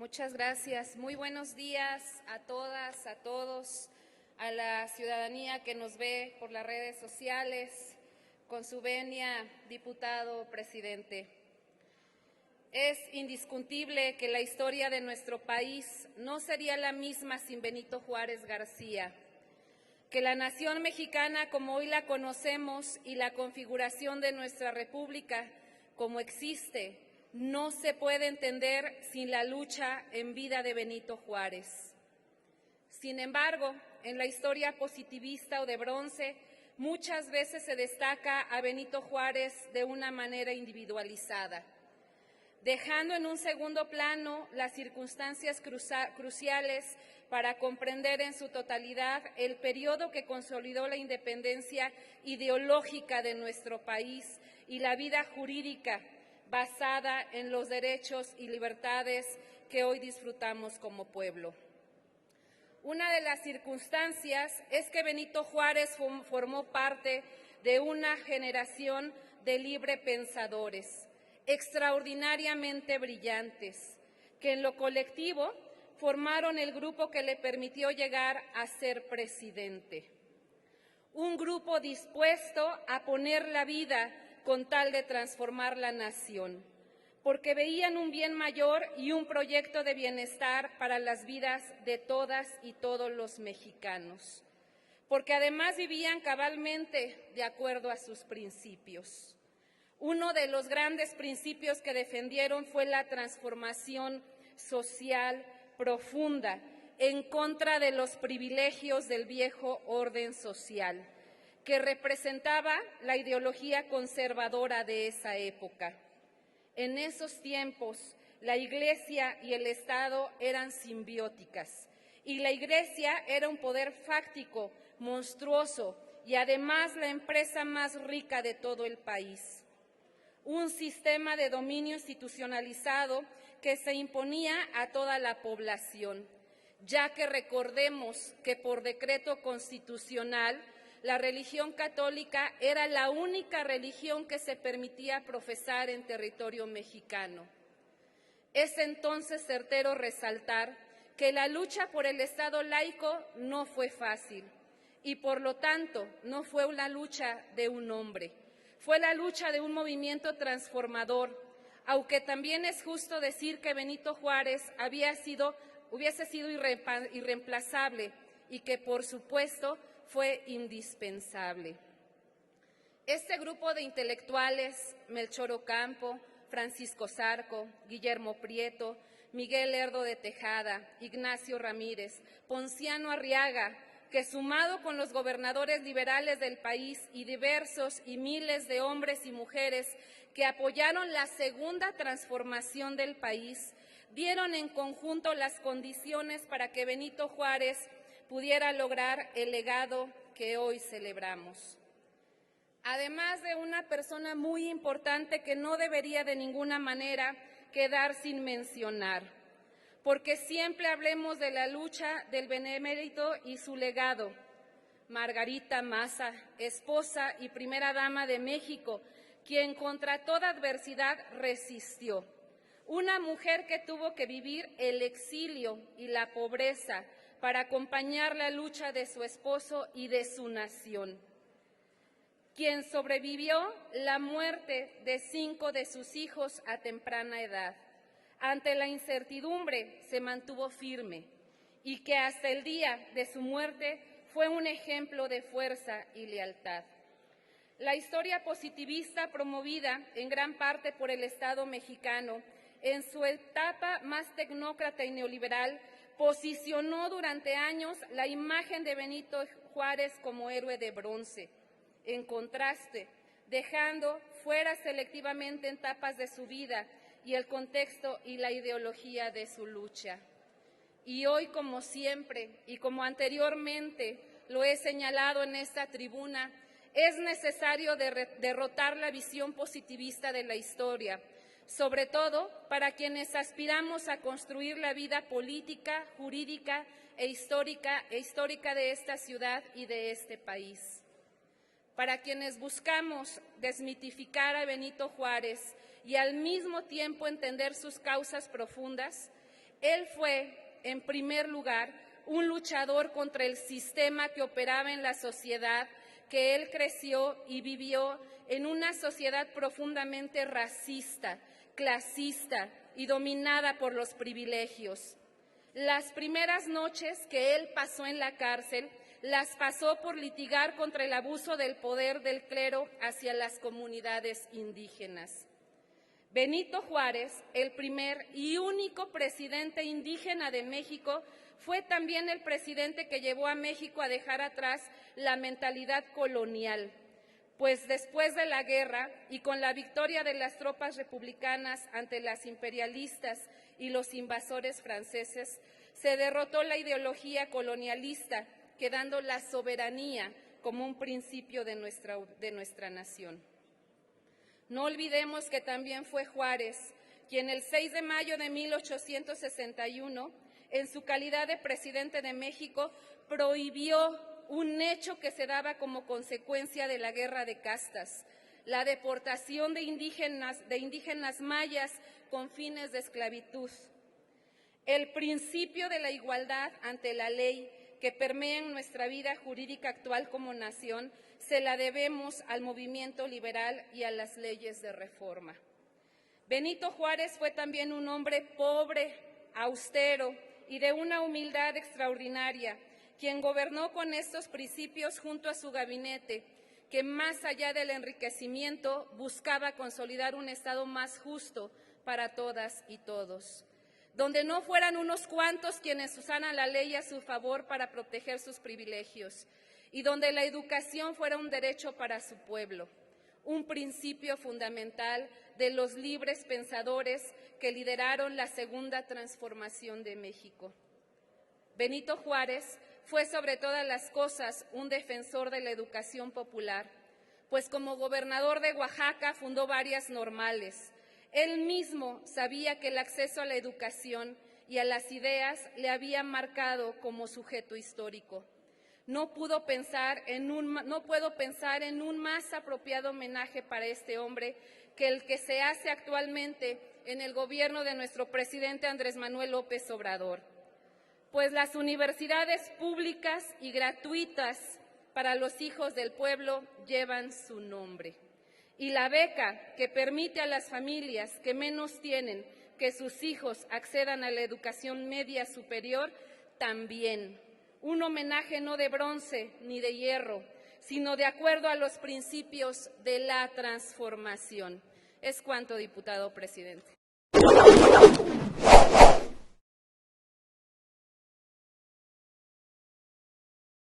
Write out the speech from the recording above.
Muchas gracias. Muy buenos días a todas, a todos, a la ciudadanía que nos ve por las redes sociales. Con su venia, diputado presidente. Es indiscutible que la historia de nuestro país no sería la misma sin Benito Juárez García, que la nación mexicana como hoy la conocemos y la configuración de nuestra república como existe no se puede entender sin la lucha en vida de Benito Juárez. Sin embargo, en la historia positivista o de bronce, muchas veces se destaca a Benito Juárez de una manera individualizada, dejando en un segundo plano las circunstancias cruciales para comprender en su totalidad el periodo que consolidó la independencia ideológica de nuestro país y la vida jurídica basada en los derechos y libertades que hoy disfrutamos como pueblo. Una de las circunstancias es que Benito Juárez formó parte de una generación de libre pensadores, extraordinariamente brillantes, que en lo colectivo formaron el grupo que le permitió llegar a ser presidente. Un grupo dispuesto a poner la vida con tal de transformar la nación, porque veían un bien mayor y un proyecto de bienestar para las vidas de todas y todos los mexicanos, porque además vivían cabalmente de acuerdo a sus principios. Uno de los grandes principios que defendieron fue la transformación social profunda en contra de los privilegios del viejo orden social, que representaba la ideología conservadora de esa época. En esos tiempos, la Iglesia y el Estado eran simbióticas, y la Iglesia era un poder fáctico, monstruoso, y además la empresa más rica de todo el país. Un sistema de dominio institucionalizado que se imponía a toda la población, ya que recordemos que por decreto constitucional la religión católica era la única religión que se permitía profesar en territorio mexicano. Es entonces certero resaltar que la lucha por el Estado laico no fue fácil y, por lo tanto, no fue una lucha de un hombre, fue la lucha de un movimiento transformador, aunque también es justo decir que Benito Juárez hubiese sido irreemplazable y que, por supuesto, fue indispensable. Este grupo de intelectuales, Melchor Ocampo, Francisco Zarco, Guillermo Prieto, Miguel Lerdo de Tejada, Ignacio Ramírez, Ponciano Arriaga, que sumado con los gobernadores liberales del país y diversos y miles de hombres y mujeres que apoyaron la segunda transformación del país, dieron en conjunto las condiciones para que Benito Juárez pudiera lograr el legado que hoy celebramos. Además de una persona muy importante que no debería de ninguna manera quedar sin mencionar, porque siempre hablemos de la lucha del benemérito y su legado, Margarita Maza, esposa y primera dama de México, quien contra toda adversidad resistió. Una mujer que tuvo que vivir el exilio y la pobreza para acompañar la lucha de su esposo y de su nación, quien sobrevivió la muerte de 5 de sus hijos a temprana edad. Ante la incertidumbre se mantuvo firme y que hasta el día de su muerte fue un ejemplo de fuerza y lealtad. La historia positivista, promovida en gran parte por el Estado mexicano, en su etapa más tecnócrata y neoliberal, posicionó durante años la imagen de Benito Juárez como héroe de bronce. En contraste, dejando fuera selectivamente etapas de su vida y el contexto y la ideología de su lucha. Y hoy, como siempre, y como anteriormente lo he señalado en esta tribuna, es necesario derrotar la visión positivista de la historia, sobre todo para quienes aspiramos a construir la vida política, jurídica e histórica de esta ciudad y de este país. Para quienes buscamos desmitificar a Benito Juárez y al mismo tiempo entender sus causas profundas, Él fue, en primer lugar, un luchador contra el sistema que operaba en la sociedad que él creció y vivió, en una sociedad profundamente racista, clasista y dominada por los privilegios. Las primeras noches que él pasó en la cárcel las pasó por litigar contra el abuso del poder del clero hacia las comunidades indígenas. Benito Juárez, el primer y único presidente indígena de México, fue también el presidente que llevó a México a dejar atrás la mentalidad colonial, pues después de la guerra y con la victoria de las tropas republicanas ante las imperialistas y los invasores franceses, se derrotó la ideología colonialista, quedando la soberanía como un principio de nuestra nación. No olvidemos que también fue Juárez quien el 6 de mayo de 1861, en su calidad de presidente de México, prohibió un hecho que se daba como consecuencia de la guerra de castas, la deportación de indígenas mayas con fines de esclavitud. El principio de la igualdad ante la ley que permea en nuestra vida jurídica actual como nación, se la debemos al movimiento liberal y a las leyes de reforma. Benito Juárez fue también un hombre pobre, austero y de una humildad extraordinaria, quien gobernó con estos principios junto a su gabinete, que más allá del enriquecimiento buscaba consolidar un Estado más justo para todas y todos, donde no fueran unos cuantos quienes usaran la ley a su favor para proteger sus privilegios, y donde la educación fuera un derecho para su pueblo, un principio fundamental de los libres pensadores que lideraron la segunda transformación de México. Benito Juárez fue sobre todas las cosas un defensor de la educación popular, pues como gobernador de Oaxaca fundó varias normales. Él mismo sabía que el acceso a la educación y a las ideas le había marcado como sujeto histórico. No puedo pensar en un más apropiado homenaje para este hombre que el que se hace actualmente en el gobierno de nuestro presidente Andrés Manuel López Obrador. Pues las universidades públicas y gratuitas para los hijos del pueblo llevan su nombre. Y la beca que permite a las familias que menos tienen que sus hijos accedan a la educación media superior también. Un homenaje no de bronce ni de hierro, sino de acuerdo a los principios de la transformación. Es cuanto, diputado presidente.